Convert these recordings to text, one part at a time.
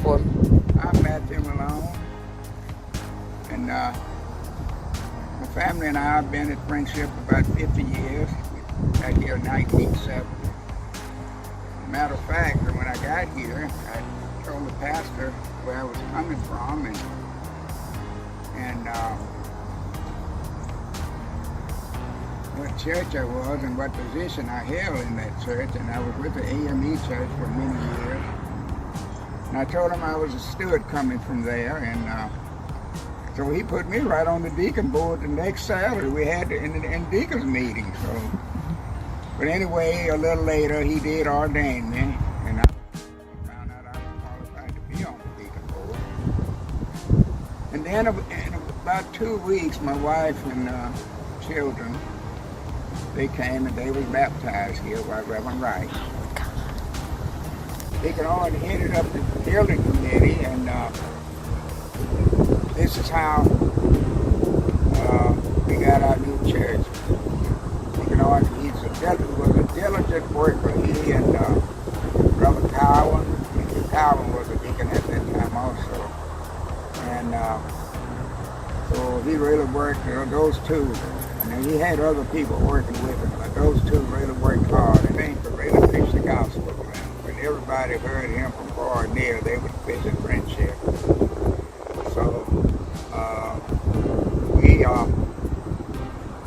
for? I'm Matthew Malone, and my family and I have been at Friendship about 50 years. We got here in 1970. Matter of fact, when I got here, I told the pastor where I was coming from and what church I was and what position I held in that church, and I was with the AME church for many years. And I told him I was a steward coming from there, and so he put me right on the deacon board the next Saturday we had in deacon's meeting. So, but anyway, a little later he did ordain me, and I found out I was qualified to be on the deacon board. And then in about 2 weeks, my wife and children, they came and they was baptized here by Reverend Wright. Deacon Owen headed up the building committee, and this is how we got our new church. Deacon Owen, was a diligent worker. He and Brother Cowan, Mr. Cowan was a deacon at that time also. And so he really worked, those two. And he had other people working with him, but those two really worked hard. And they really preached the gospel. When everybody heard him from far and near, they would visit Friendship. So we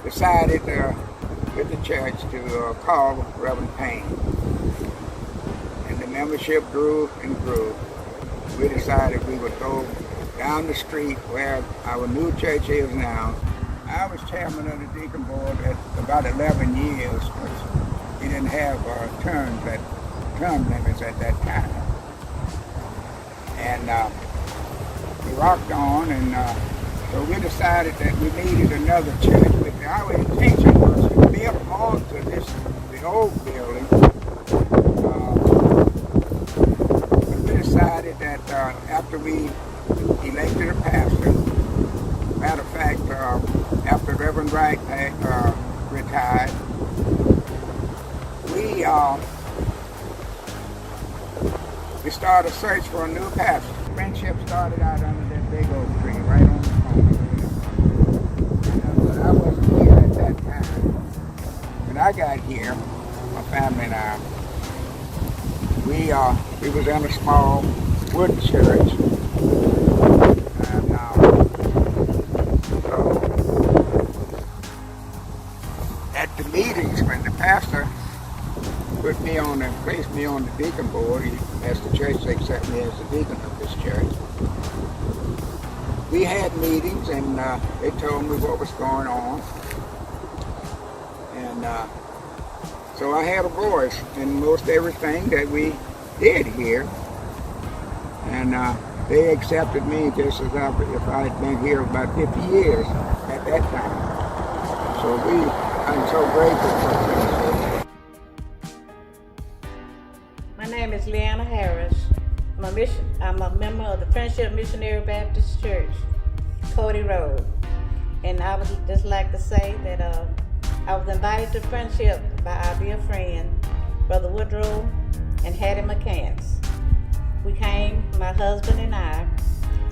decided with the church to call Reverend Payne. And the membership grew and grew. We decided we would go down the street where our new church is now. I was chairman of the deacon board at about 11 years, because he didn't have term limits at that time. And we rocked on, and so we decided that we needed another church. But our intention was to build onto the old building. But we decided that after we elected a pastor, matter of fact, after Reverend Wright retired, we started a search for a new pastor. Friendship started out under that big oak tree right on the corner. But I wasn't here at that time. When I got here, my family and I, we was in a small wooden church. At the meetings, when the pastor placed me on the deacon board, he asked the church to accept me as the deacon of this church. We had meetings, and they told me what was going on. And so I had a voice in most everything that we did here. And they accepted me just as if I had been here about 50 years at that time. So I'm so grateful for this. My name is Leanna Harris. I'm a member of the Friendship Missionary Baptist Church, Cody Road. And I would just like to say that I was invited to Friendship by our dear friend, Brother Woodrow and Hattie McCants. We came, my husband and I,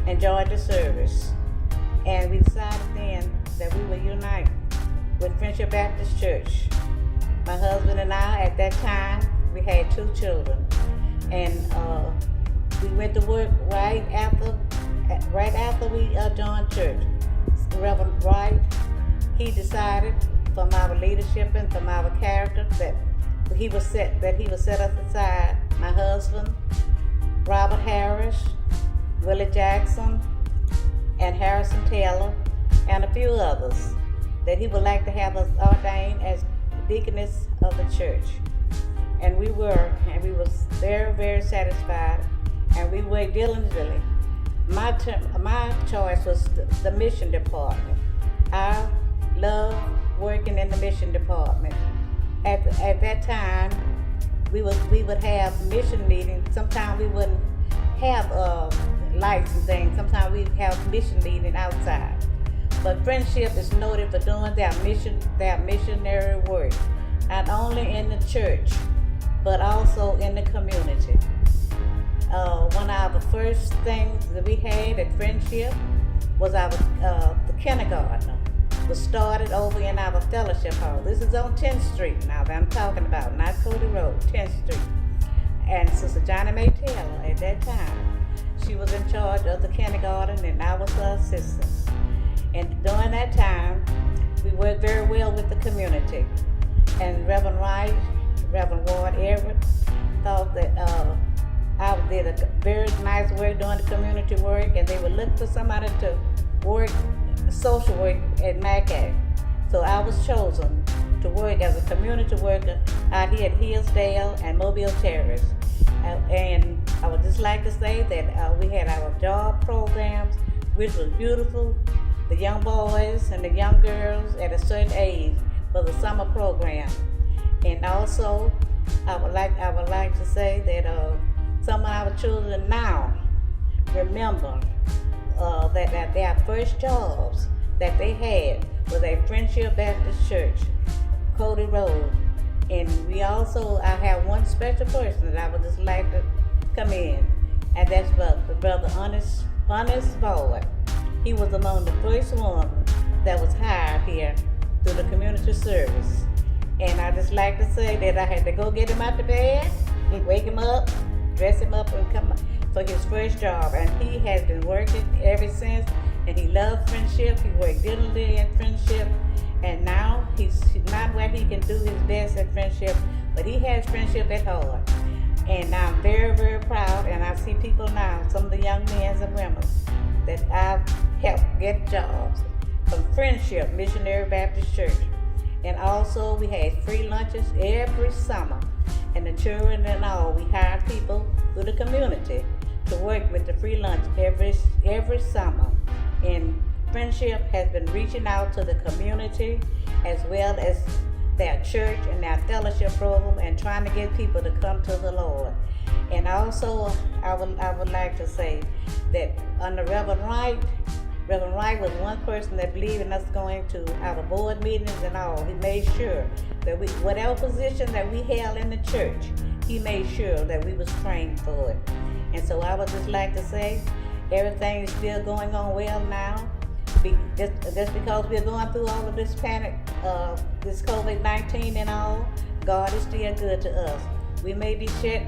and joined the service. And we decided then that we would unite with Friendship Baptist Church. My husband and I, at that time, we had 2 children. And we went to work right after we joined church. Reverend Wright, he decided from our leadership and from our character that he would set us aside. My husband, Robert Harris, Willie Jackson, and Harrison Taylor, and a few others, that he would like to have us ordained as deaconess of the church. And we was very, very satisfied, and we worked diligently. My choice was the mission department. I love working in the mission department. At that time, we would have mission meetings. Sometimes we wouldn't have lights and things. Sometimes we'd have mission meeting outside. But Friendship is noted for doing their missionary work, not only in the church, but also in the community. one of the first things that we had at Friendship was our the kindergarten was started over in our fellowship hall. This is on 10th Street now that I'm talking about, not Cody Road, 10th Street. And Sister Johnny Mae Taylor at that time, she was in charge of the kindergarten and I was her assistant. And during that time, we worked very well with the community. And Reverend Wright, Reverend Ward Everett thought that I did a very nice work doing the community work, and they would look for somebody to work social work at MACAC. So I was chosen to work as a community worker out here at Hillsdale and Mobile Terrace. And I would just like to say that we had our job programs, which was beautiful. The young boys and the young girls at a certain age for the summer program. And also, I would like to say that some of our children now remember that their first jobs that they had was at Friendship Baptist Church, Cody Road. And I have one special person that I would just like to come in, and that's Brother Honest Boyd. He was among the first ones that was hired here through the community service. And I just like to say that I had to go get him out the bed, wake him up, dress him up, and come for his first job. And he has been working ever since, and he loved Friendship. He worked diligently in Friendship, and now he's not where he can do his best at Friendship, but he has Friendship at heart. And I'm very, very proud, and I see people now, some of the young men and women, that I've helped get jobs from Friendship Missionary Baptist Church. And also we had free lunches every summer. And the children and all, we hired people through the community to work with the free lunch every summer. And Friendship has been reaching out to the community as well as their church and their fellowship program and trying to get people to come to the Lord. And also, I would like to say that under Reverend Wright was one person that believed in us going to our board meetings and all. He made sure that whatever position that we held in the church, he made sure that we was trained for it. And so I would just like to say, everything is still going on well now. Just because we're going through all of this panic, this COVID-19 and all, God is still good to us. We may be shut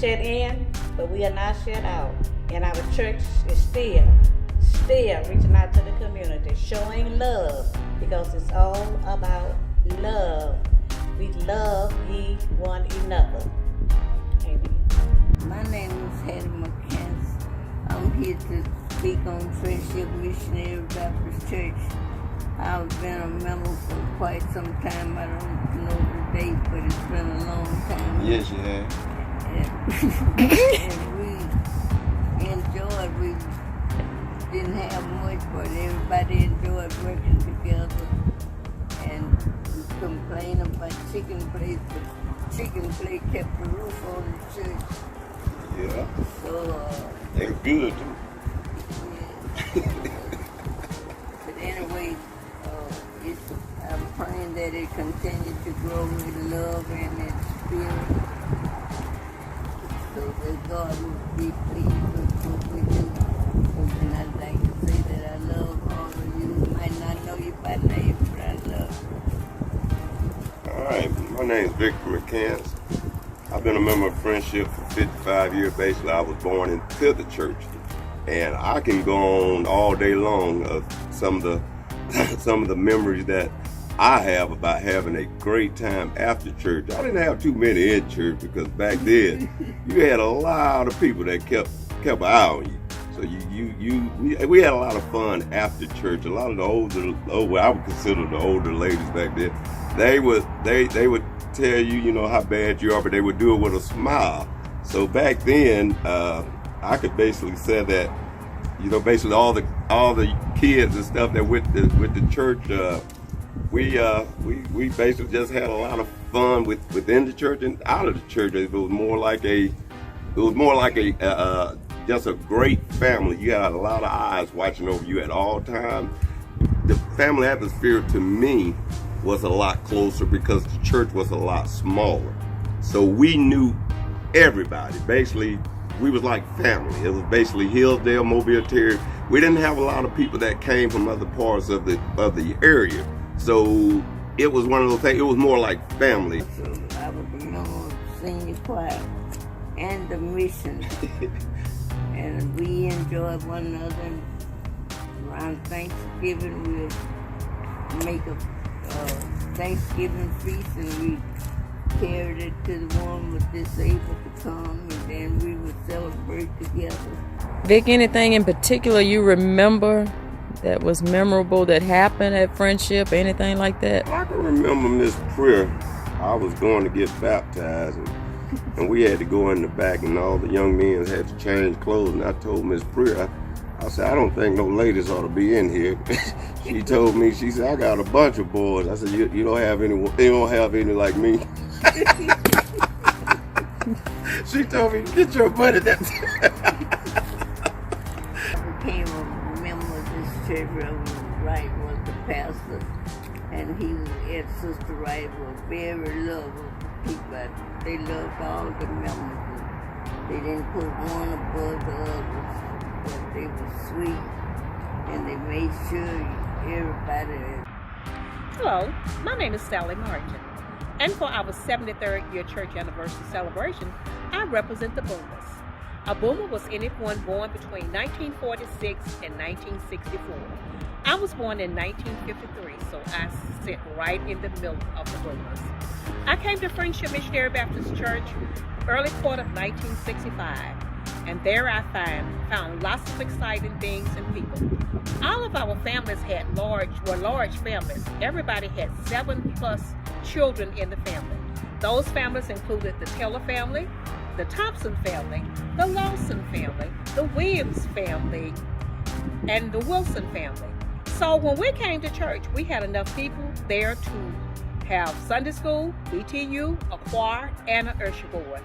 in, but we are not shut out. And our church is still reaching out to the community, showing love, because it's all about love. We love ye one another. Amen. My name is Hattie McCann. I'm here to speak on Friendship Missionary Baptist Church. I've been a member for quite some time. I don't know the date, but it's been a long time. Yes, you have. And we enjoyed. We didn't have much, but everybody enjoyed working together. And we complained about chicken place, but chicken place kept the roof on the church. Yeah. So, they're good too. yeah. But anyway, I'm praying that it continues to grow with love and in spirit, so that God will be pleased with what we do. And I'd like to say that I love all of you. Might not know you by name, but I love you. All right, my name's Victor McCann. I've been a member of Friendship for 55 years. Basically, I was born into the church, and I can go on all day long of some of the memories that I have about having a great time after church. I didn't have too many in church because back then you had a lot of people that kept an eye on you. So we had a lot of fun after church. A lot of the older, I would consider the older ladies back then, they would tell you, how bad you are, but they would do it with a smile. So back then, I could basically say that, basically all the kids and stuff that with the church, we basically just had a lot of fun within the church and out of the church. It was more like just a great family. You had a lot of eyes watching over you at all times. The family atmosphere to me was a lot closer because the church was a lot smaller. So we knew everybody. Basically, we was like family. It was basically Hillsdale, Mobile, Terry. We didn't have a lot of people that came from other parts of the area. So it was one of those things, it was more like family. So I was a member of the senior choir and the mission. And we enjoyed one another. Around Thanksgiving, we'd make a Thanksgiving feast, and we carried it to the one was disabled to come, and then we would celebrate together. Vic, anything in particular you remember that was memorable that happened at Friendship, anything like that? I can remember Miss Prayer. I was going to get baptized, and we had to go in the back, and all the young men had to change clothes, and I told Miss Prayer, I said, I don't think no ladies ought to be in here. She told me, she said, I got a bunch of boys. I said, you don't have any, you don't have any like me. She told me, get your butt at that. I became a member of this church. Reverend Wright was the pastor, and he and Sister Wright were very lovable people. They loved all the members. They didn't put one above the others. But they were sweet, and they made sure everybody. Hello, my name is Sally Martin, and for our 73rd year church anniversary celebration, I represent the Boomers. A Boomer was anyone born between 1946 and 1964. I was born in 1953, so I sit right in the middle of the Boomers. I came to Friendship Missionary Baptist Church early part of 1965. And there I found lots of exciting things and people. All of our families were large families. Everybody had 7+ children in the family. Those families included the Taylor family, the Thompson family, the Lawson family, the Williams family, and the Wilson family. So when we came to church, we had enough people there to have Sunday school, BTU, a choir, and an usher board.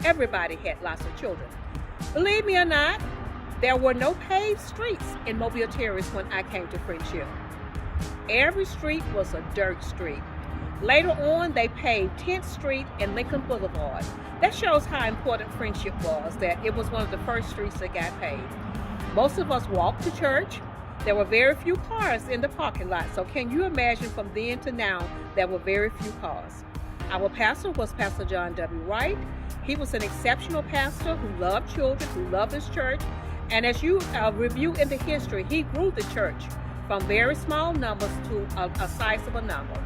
Everybody had lots of children. Believe me or not, there were no paved streets in Mobile Terrace when I came to Friendship. Every street was a dirt street. Later on, they paved 10th Street and Lincoln Boulevard. That shows how important Friendship was, that it was one of the first streets that got paved. Most of us walked to church. There were very few cars in the parking lot, so can you imagine from then to now, there were very few cars. Our pastor was Pastor John W. Wright. He was an exceptional pastor who loved children, who loved his church. And as you review into history, he grew the church from very small numbers to a sizable number.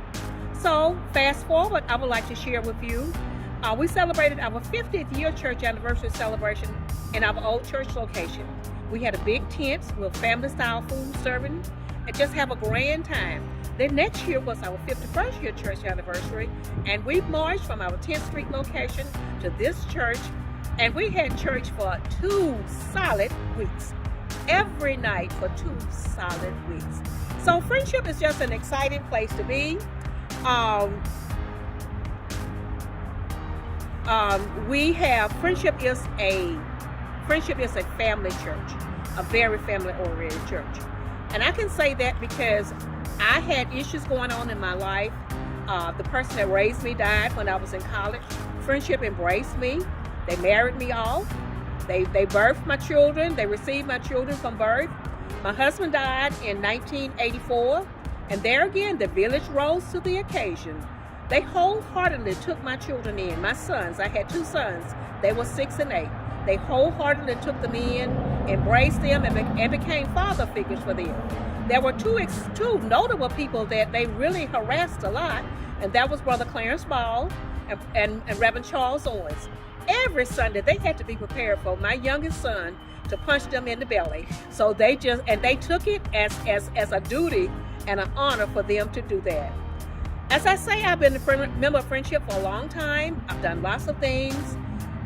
So fast forward, I would like to share with you, we celebrated our 50th year church anniversary celebration in our old church location. We had a big tent with family style food serving and just have a grand time. Then next year was our 51st year church anniversary, and we marched from our 10th Street location to this church, and we had church for 2 solid weeks. Every night for 2 solid weeks. So Friendship is just an exciting place to be. We have Friendship is a family church, a very family-oriented church. And I can say that because I had issues going on in my life. The person that raised me died when I was in college. Friendship embraced me. They married me off. They birthed my children. They received my children from birth. My husband died in 1984. And there again, the village rose to the occasion. They wholeheartedly took my children in. My sons, I had 2 sons. They were 6 and 8. They wholeheartedly took them in, embraced them, and became father figures for them. There were two notable people that they really harassed a lot, and that was Brother Clarence Ball and Reverend Charles Owens. Every Sunday, they had to be prepared for my youngest son to punch them in the belly. So they took it as a duty and an honor for them to do that. As I say, I've been a member of Friendship for a long time. I've done lots of things.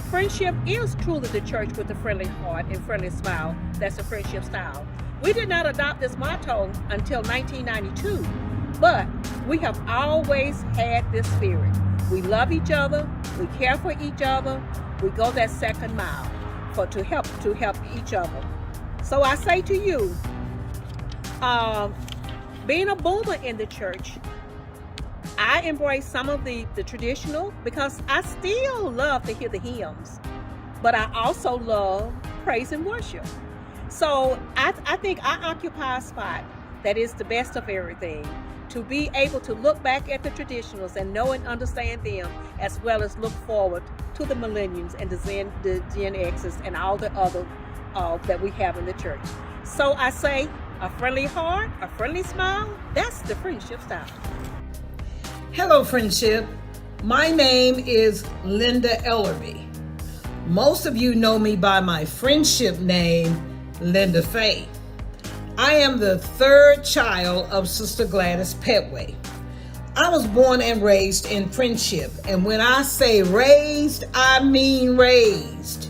Friendship is truly the church with a friendly heart and friendly smile. That's the Friendship style. We did not adopt this motto until 1992, but we have always had this spirit. We love each other, we care for each other, we go that second mile to help each other. So I say to you, being a boomer in the church, I embrace some of the traditional because I still love to hear the hymns. but I also love praise and worship. So I think I occupy a spot that is the best of everything. To be able to look back at the traditionals and know and understand them, as well as look forward to the millenniums and the Gen X's and all the other that we have in the church. So I say, a friendly heart, a friendly smile, that's the friendship style. Hello, friendship. My name is Linda Ellerby. Most of you know me by my friendship name, Linda Faye. I am the third child of Sister Gladys Petway. I was born and raised in Friendship, and when I say raised, I mean raised.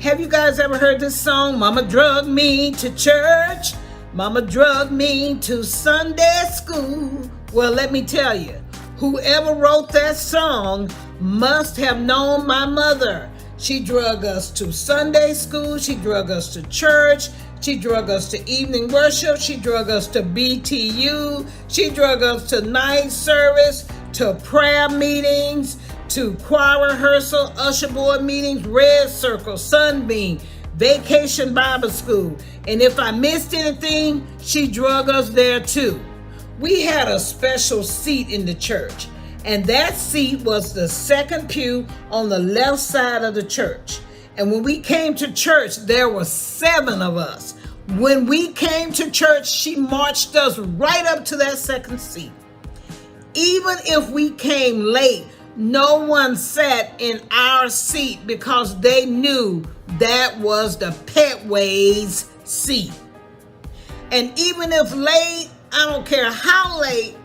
Have you guys ever heard this song? Mama drug me to church. Mama drug me to Sunday school. Well, let me tell you, whoever wrote that song must have known my mother. She drug us to Sunday school. She drug us to church. She drug us to evening worship. She drug us to BTU. She drug us to night service, to prayer meetings, to choir rehearsal, usher board meetings, Red Circle, Sunbeam, Vacation Bible School. And if I missed anything, she drug us there too. We had a special seat in the church, and that seat was the second pew on the left side of the church. And when we came to church, there were 7 of us. When we came to church, she marched us right up to that second seat. Even if we came late, no one sat in our seat because they knew that was the Petway's seat. And even if late, I don't care how late,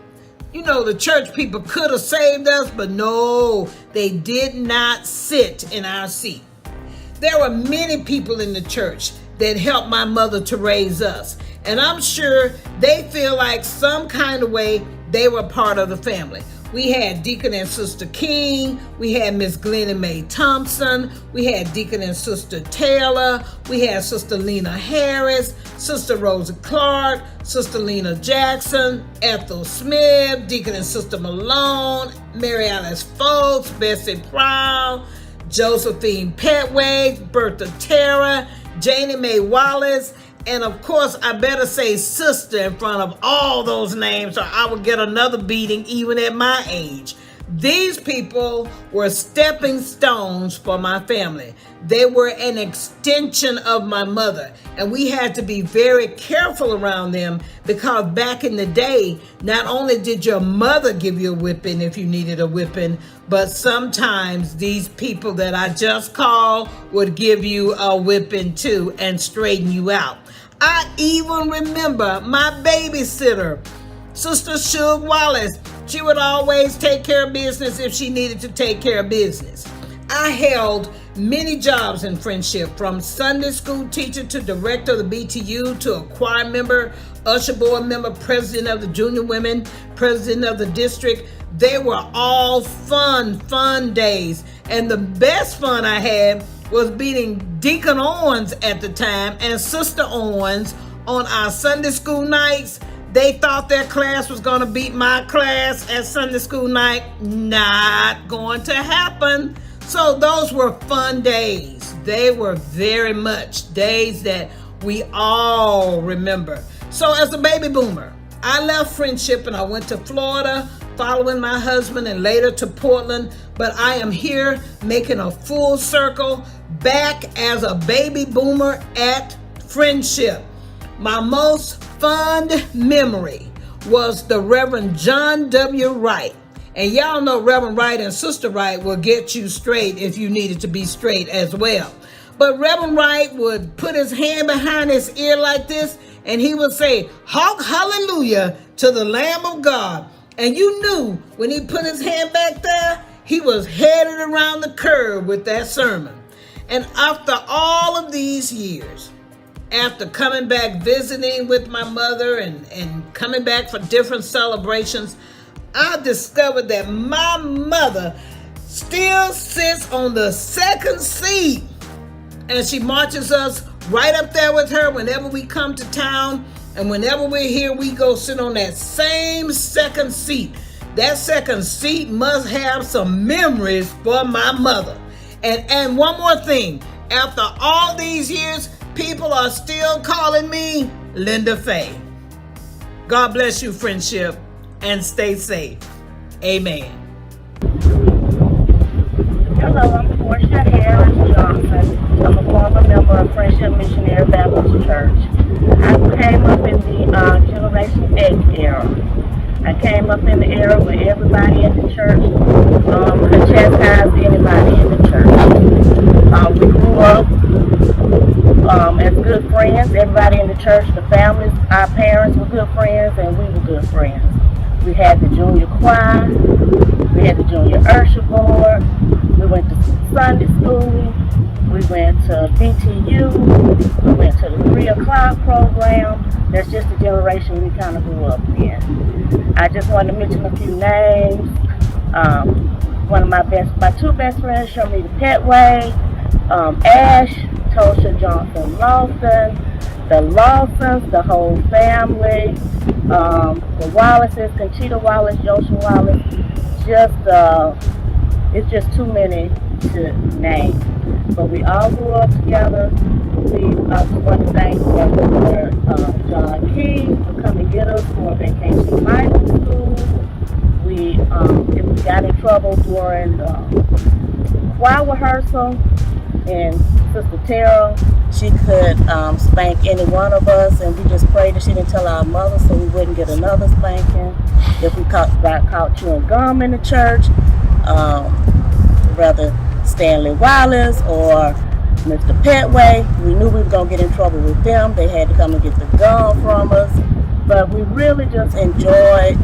the church people could have saved us, but no, they did not sit in our seat. There were many people in the church that helped my mother to raise us. And I'm sure they feel like some kind of way they were part of the family. We had Deacon and Sister King. We had Miss Glennie Mae Thompson. We had Deacon and Sister Taylor. We had Sister Lena Harris, Sister Rosa Clark, Sister Lena Jackson, Ethel Smith, Deacon and Sister Malone, Mary Alice Folks, Bessie Prowl, Josephine Petway, Bertha Terra, Janie Mae Wallace, and of course, I better say sister in front of all those names or I will get another beating even at my age. These people were stepping stones for my family. They were an extension of my mother, and we had to be very careful around them because back in the day, not only did your mother give you a whipping if you needed a whipping, but sometimes these people that I just called would give you a whipping too and straighten you out. I even remember my babysitter, Sister Shug Wallace. She would always take care of business if she needed to take care of business. I held many jobs in Friendship, from Sunday school teacher to director of the BTU to a choir member, usher board member, president of the junior women, president of the district. They were all fun days. And the best fun I had was beating Deacon Owens at the time and Sister Owens on our Sunday school nights. They thought their class was going to beat my class at Sunday school night. Not going to happen. So those were fun days. They were very much days that we all remember. So as a baby boomer, I left Friendship and I went to Florida, following my husband, and later to Portland. But I am here making a full circle back as a baby boomer at Friendship. My most fond memory was the Reverend John W. Wright. And y'all know Reverend Wright and Sister Wright will get you straight if you needed to be straight as well. But Reverend Wright would put his hand behind his ear like this, and he would say, "Honk hallelujah to the Lamb of God." And you knew when he put his hand back there, he was headed around the curve with that sermon. And after all of these years, after coming back visiting with my mother and coming back for different celebrations, I discovered that my mother still sits on the second seat, and she marches us right up there with her whenever we come to town. And whenever we're here, we go sit on that same second seat. That second seat must have some memories for my mother. And one more thing, After all these years, people are still calling me Linda Faye. God bless you, friendship, and stay safe. Amen. Hello, I'm Portia Harris Johnson. I'm a former member of Friendship Missionary Baptist Church. I came up in the Generation 8 era. I came up in the era where everybody in the church could chastise anybody in the church. We grew up as good friends. Everybody in the church, the families, our parents were good friends, and we were good friends. We had the junior choir. We had the junior usher board. We went to Sunday school. We went to BTU. We went to the 3 o'clock program. That's just the generation we kind of grew up in. I just wanted to mention a few names. One of my two best friends showed me the Petway. Ash, Tosha Johnson Lawson, the Lawsons, the whole family, the Wallaces, Conchita Wallace, Joshua Wallace. It's just too many to name. But we all grew up together. I just want to thank Brother John King for coming to get us for Vacation Bible School. If we got in trouble during choir rehearsal, and Sister Tara, she could spank any one of us, and we just prayed that she didn't tell our mother so we wouldn't get another spanking. If we got caught chewing gum in the church, Brother Stanley Wallace or Mr. Petway, we knew we were going to get in trouble with them. They had to come and get the gum from us. But we really just enjoyed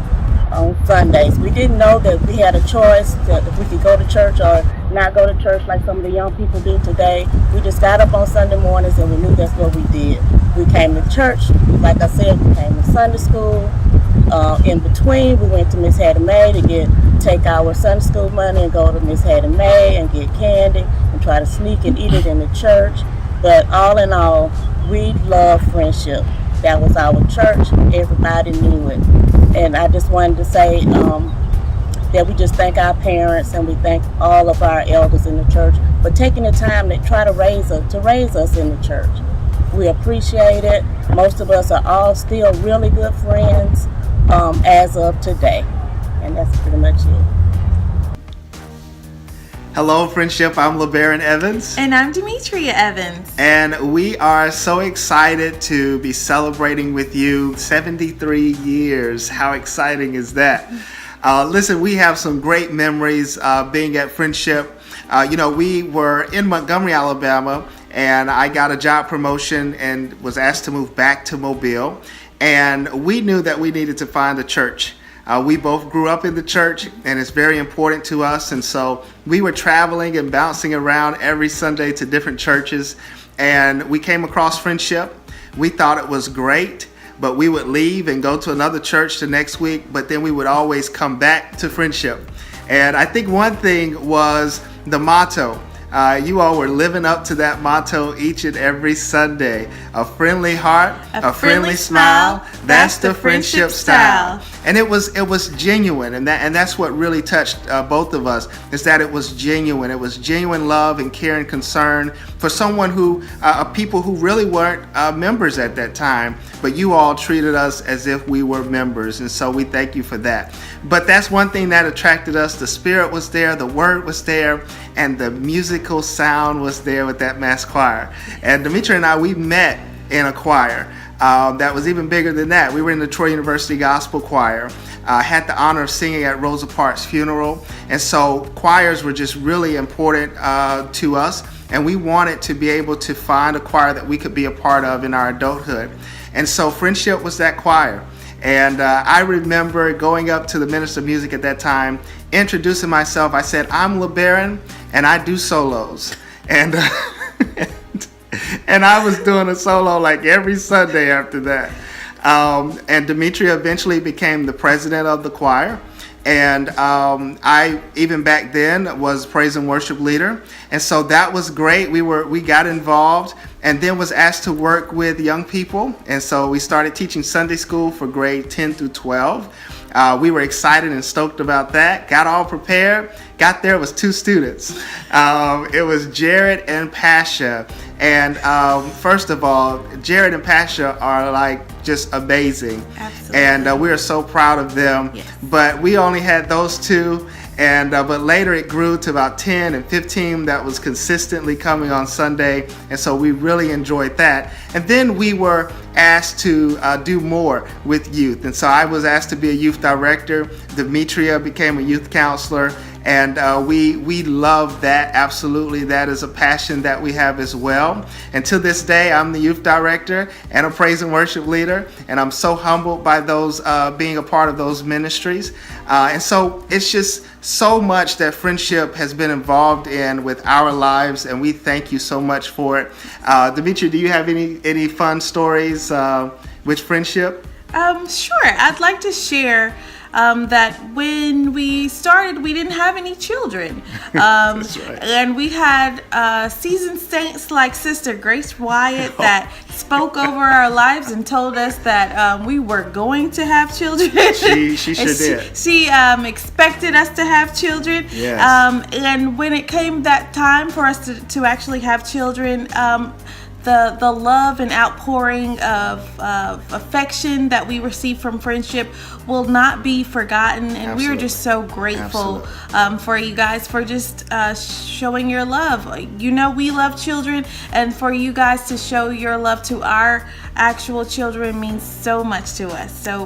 on Sundays. We didn't know that we had a choice that if we could go to church or not go to church like some of the young people do today. We just got up on Sunday mornings and we knew that's what we did. We came to church, like I said, we came to Sunday school. In between, we went to Miss Hattie Mae to take our Sunday school money and go to Miss Hattie Mae and get candy and try to sneak and eat it in the church. But all in all, we love Friendship. That was our church. Everybody knew it. And I just wanted to say that we just thank our parents and we thank all of our elders in the church for taking the time to try to raise us in the church. We appreciate it. Most of us are all still really good friends as of today. And that's pretty much it. Hello, Friendship. I'm LeBaron Evans. And I'm Demetria Evans. And we are so excited to be celebrating with you 73 years. How exciting is that? Listen, we have some great memories being at Friendship. We were in Montgomery, Alabama, and I got a job promotion and was asked to move back to Mobile. And we knew that we needed to find a church. We both grew up in the church, and it's very important to us. And so we were traveling and bouncing around every Sunday to different churches. And we came across Friendship. We thought it was great, but we would leave and go to another church the next week. But then we would always come back to Friendship. And I think one thing was the motto. You all were living up to that motto each and every Sunday. A friendly heart, a friendly smile, that's the Friendship style. And it was genuine, and that's what really touched both of us, is that it was genuine. It was genuine love and care and concern for someone people who really weren't members at that time, but you all treated us as if we were members, and so we thank you for that. But that's one thing that attracted us. The spirit was there, the word was there, and the musical sound was there with that mass choir. And Demetria and I, we met in a choir that was even bigger than that. We were in the Troy University Gospel Choir. Had the honor of singing at Rosa Parks' funeral. And so choirs were just really important to us. And we wanted to be able to find a choir that we could be a part of in our adulthood. And so Friendship was that choir. And I remember going up to the minister of music at that time, introducing myself. I said, I'm LeBaron, and I do solos. And and I was doing a solo like every Sunday after that. And Demetria eventually became the president of the choir. And I, even back then, was praise and worship leader. And so that was great. We got involved and then was asked to work with young people. And so we started teaching Sunday school for grade 10 through 12. we were excited and stoked about that. Got all prepared. Got there, it was 2 students. It was Jared and Pasha. And first of all, Jared and Pasha are like just amazing. Absolutely. And we are so proud of them. Yes. But we only had those 2. And but later it grew to about 10 and 15 that was consistently coming on Sunday, and so we really enjoyed that. And then we were asked to do more with youth, and so I was asked to be a youth director. Demetria became a youth counselor, and we love that. Absolutely, that is a passion that we have as well. And to this day, I'm the youth director and a praise and worship leader, and I'm so humbled by those being a part of those ministries. And so it's just so much that Friendship has been involved in with our lives, and we thank you so much for it. Demetria, do you have any fun stories with Friendship? Sure. I'd like to share that when we started, we didn't have any children. That's right. And we had seasoned saints like Sister Grace Wyatt that spoke over our lives and told us that we were going to have children. She sure did. She expected us to have children. Yes. And when it came that time for us to actually have children, the love and outpouring of affection that we receive from Friendship will not be forgotten, and we are just so grateful for you guys for just showing your love. You know, we love children, and for you guys to show your love to our actual children means so much to us. So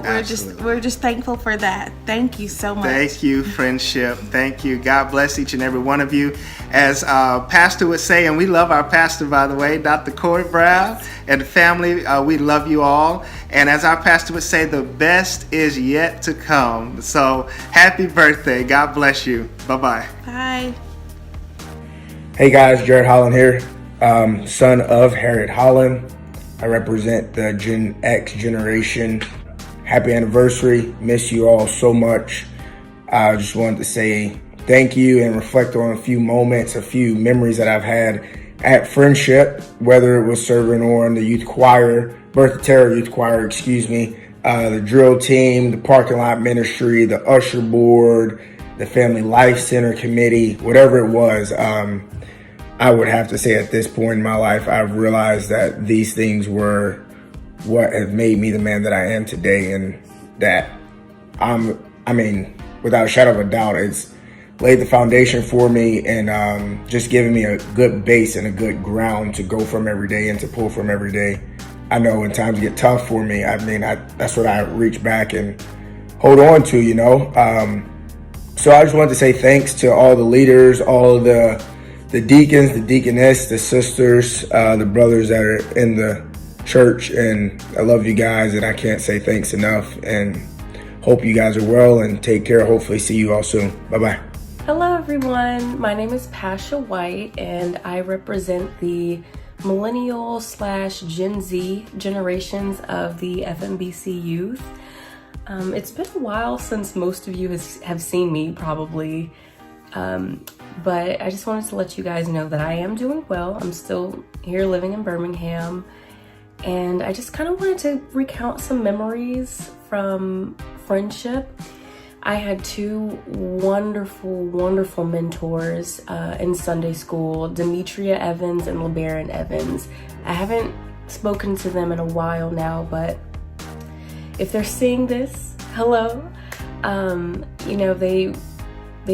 we're just thankful for that. Thank you so much. Thank you, Friendship. Thank you. God bless each and every one of you. As Pastor would say, and we love our pastor, by the way, Dr. Corey Brown and the family. We love you all. And as our pastor would say, the best is yet to come. So happy birthday. God bless you. Bye-bye. Bye. Hey guys, Jared Holland here, son of Harriet Holland. I represent the Gen X generation. Happy anniversary. Miss you all so much. I just wanted to say thank you and reflect on a few moments, a few memories that I've had at Friendship, whether it was serving on the youth choir, Bertha Terra youth choir, the drill team, the parking lot ministry, the usher board, the family life center committee, whatever it was. I would have to say at this point in my life, I've realized that these things were what have made me the man that I am today, and that without a shadow of a doubt, it's laid the foundation for me and just giving me a good base and a good ground to go from every day and to pull from every day. I know when times get tough for me, that's what I reach back and hold on to, you know. So I just wanted to say thanks to all the leaders, all of the deacons, the deaconess, the sisters, the brothers that are in the church, and I love you guys, and I can't say thanks enough, and hope you guys are well and take care. Hopefully see you all soon. Bye-bye. Hello everyone, my name is Pasha White, and I represent the Millennial/Gen Z generations of the FMBC youth. It's been a while since most of you have seen me, probably. But I just wanted to let you guys know that I am doing well. I'm still here living in Birmingham, and I just kind of wanted to recount some memories from Friendship. I had 2 wonderful mentors in Sunday school, Demetria Evans and LeBaron Evans. I haven't spoken to them in a while now, but if they're seeing this, hello. You know, they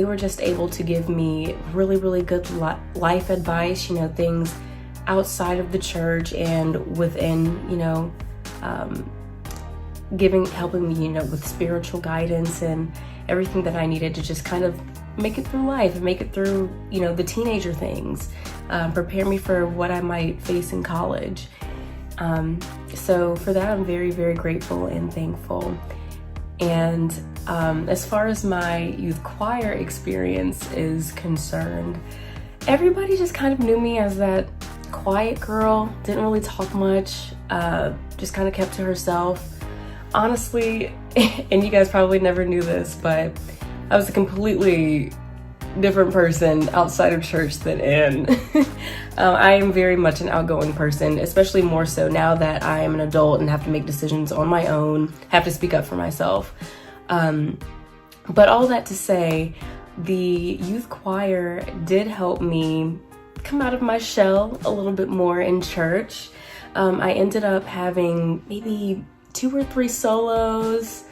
were just able to give me really good life advice, you know, things outside of the church and within, you know, helping me, you know, with spiritual guidance and everything that I needed to just kind of make it through life and make it through, you know, the teenager things, prepare me for what I might face in college. So for that, I'm very grateful and thankful. And as far as my youth choir experience is concerned, everybody just kind of knew me as that quiet girl, didn't really talk much, just kind of kept to herself. Honestly, and you guys probably never knew this, but I was a completely different person outside of church than in. I am very much an outgoing person, especially more so now that I am an adult and have to make decisions on my own, have to speak up for myself. But all that to say, the youth choir did help me come out of my shell a little bit more in church. I ended up having maybe 2 or 3 solos.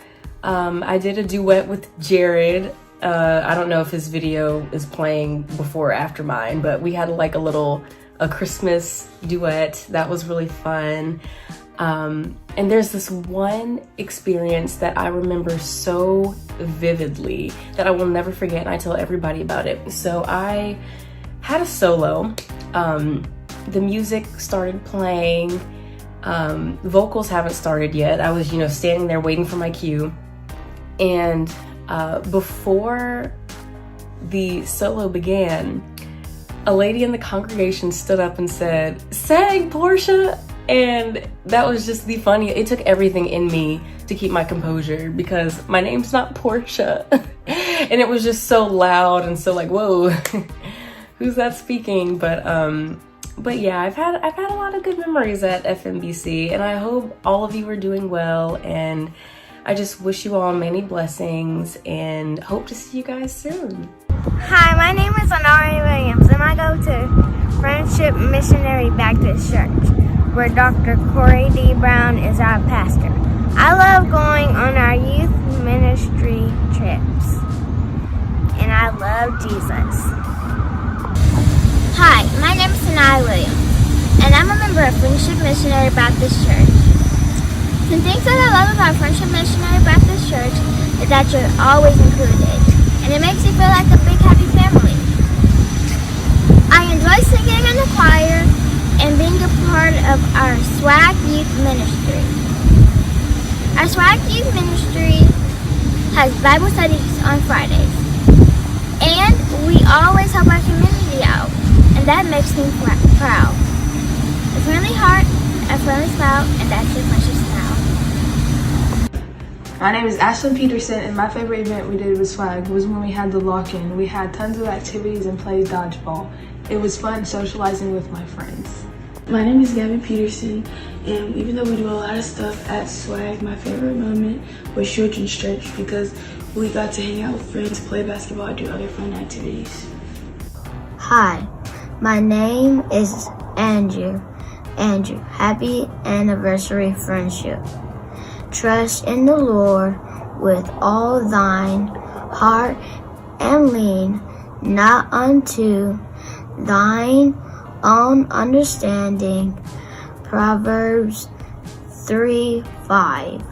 I did a duet with Jared. I don't know if his video is playing before or after mine, but we had like a Christmas duet. That was really fun. And there's this one experience that I remember so vividly that I will never forget, and I tell everybody about it. So I had a solo. The music started playing. Vocals haven't started yet. I was, standing there waiting for my cue. And before the solo began, a lady in the congregation stood up and said, "Sang, Portia!" And that was just the funny. It took everything in me to keep my composure because my name's not Portia. And it was just so loud and so like, whoa, who's that speaking? But yeah, I've had a lot of good memories at FMBC, and I hope all of you are doing well, and I just wish you all many blessings and hope to see you guys soon. Hi, my name is Anari Williams, and I go to Friendship Missionary Baptist Church, where Dr. Corey D. Brown is our pastor. I love going on our youth ministry trips, and I love Jesus. Hi, my name is Anari Williams, and I'm a member of Friendship Missionary Baptist Church. Some things that I love about Friendship Missionary Baptist Church is that you're always included, and it makes you feel like a big happy family. I enjoy singing in the choir and being a part of our SWAG Youth Ministry. Our SWAG Youth Ministry has Bible studies on Fridays, and we always help our community out, and that makes me proud. A friendly heart, a friendly smile, and that's your precious smile. My name is Ashlyn Peterson, and my favorite event we did with SWAG was when we had the lock-in. We had tons of activities and played dodgeball. It was fun socializing with my friends. My name is Gabby Peterson, and even though we do a lot of stuff at SWAG, my favorite moment was Children's Church because we got to hang out with friends, play basketball, and do other fun activities. Hi, my name is Andrew. Andrew, happy anniversary friendship. Trust in the Lord with all thine heart and lean not unto thine own understanding. Proverbs 3:5.